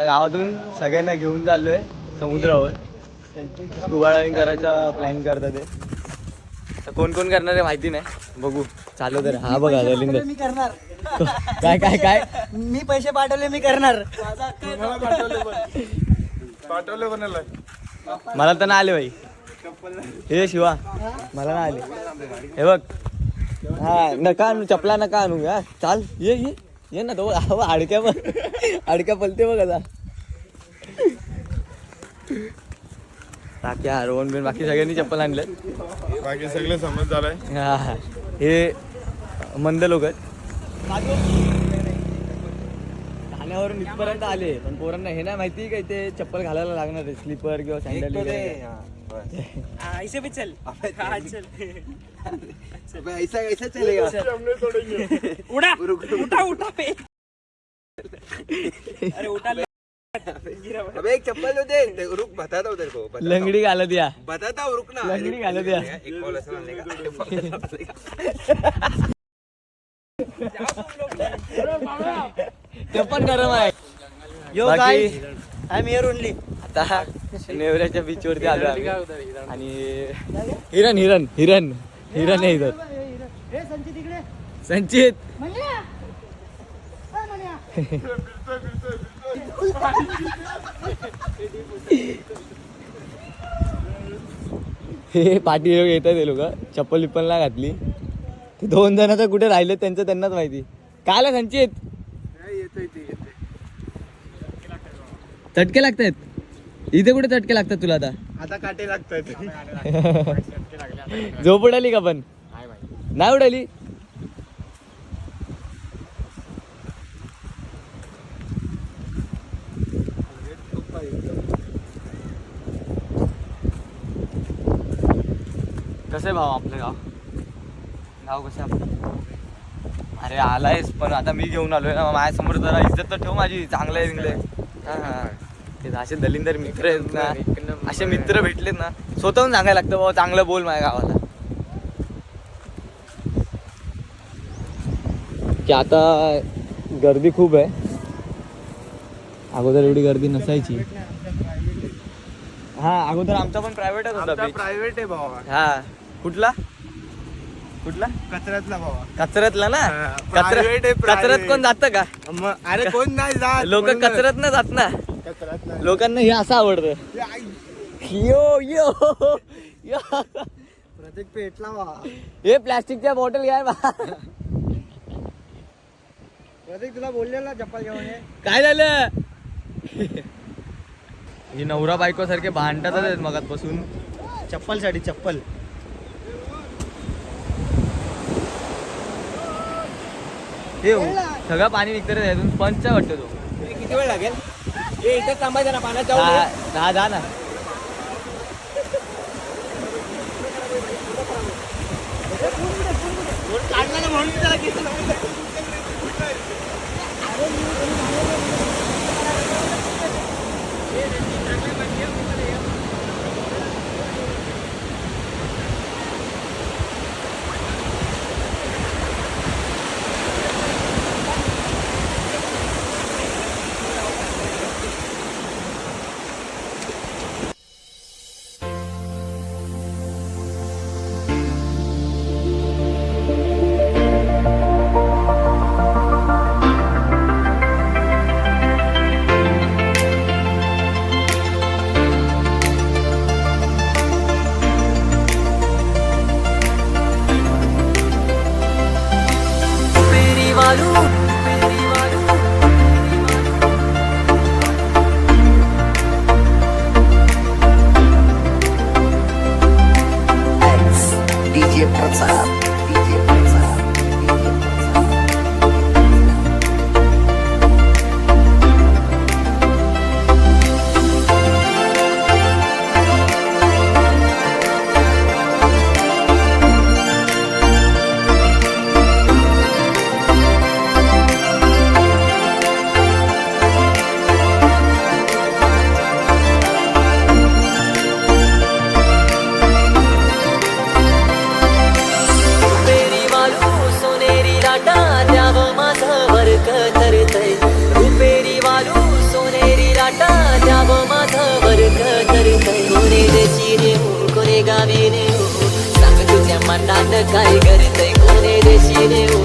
आता गावातून सगळ्यांना घेऊन चाललोय समुद्रावर. स्कुबा डायव्हिंग करायचा प्लॅन करतात ते. कोण कोण करणार आहे माहिती नाही, बघू. चालू तर हा बघा रलिंदर. मी करणार. काय काय काय मी पैसे पाठवले मी करणार. पाठवले कोणाला? मला तर ना आले भाई. हे शिवा मला ना आले. हे बघ हा नका आणू चपला नका आणू. हा चाल ये ये ये ना तो अडक्या अडक्या पलते बघ आता. बाकी रोहन बिन बाकी सगळ्यांनी चप्पल आणले. बाकी सगळे समज झालाय. हा हे मंद लोक आहेत. ठाण्यावरून इथपर्यंत आले पण पोरांना हे नाही माहिती काय ते चप्पल घालायला लागणार आहे, स्लीपर किंवा सँडल वगैरे. ऐसे भी चल. ऐसा कैसा चलेगा? उड़ा उठा उठा पे. अरे उठा. अबे एक चप्पल तो दे, रुक बताता हूँ तेरे को. लंगडी घालत दिया. बताता हूँ, रुक ना. लंगडी घालत दिया. एक बॉल ऐसा डालने का. ते पण गरम आहे. यो बाकी guys I am here only. आता नेवऱ्याच्या बीच वरती आलो आम्ही. आणि हिरण हिरण हिरण हिरण आहे इथं. संचित इकडे. संचित हे पाठी लोक येतात ते लोक. चप्पल विप्पल नाही घातली. ते 2 जण तर कुठे राहिले त्यांचं त्यांनाच माहिती. काय आलं संचित? चटके लागतायत इथे. कुठे चटके लागतात तुला आता? आता काटे लागतात. झोप उडाली का पण? नाही उडाली. कसं आहे भाऊ आपलं गाव? गाव कसं आहे आपलं? अरे आलायस पण आता मी घेऊन आलोय ना. माझ्यासमोर जरा इज्जत तर ठेव माझी. चांगलं आहे विंगलं. हां हां ते असे दलिंदर मित्र आहेत ना, असे मित्र भेटलेत ना स्वतःहून सांगायला लागतं बाबा चांगलं बोल माझ्या गावाला. की आता गर्दी खूप आहे. अगोदर एवढी गर्दी नसायची. हा अगोदर आमचा पण प्रायव्हेटच होता beach. प्रायव्हेट आहे भावा. हा कुठला कुठला? कचऱ्यातला भावा. कचऱ्यातला ना. private आहे, private. कचऱ्यात कोण जातं का? अरे कोण नाही जात. लोक कचऱ्यात न जात ना. कचऱ्यातला. लोकांना हे असं आवडतं. यो यो यो प्रत्येक पेटला वा. हे प्लॅस्टिकच्या बॉटल घ्याय बा. प्रत्येक तुला बोललेला चप्पल घेऊन ये. काय झालं? ही नवरा बायको सारखे भांडतातच आहेत मगातपासून चप्पल साठी चप्पल. हे सगळं पाणी निघतं रे यातून. पंच वाटतं तो. किती वेळ लागेल? हे इथे थांबायचं ना पाण्यात जा ना. काढला ना म्हणून त्याला घेतलं. काय करते कोणी देशी देऊ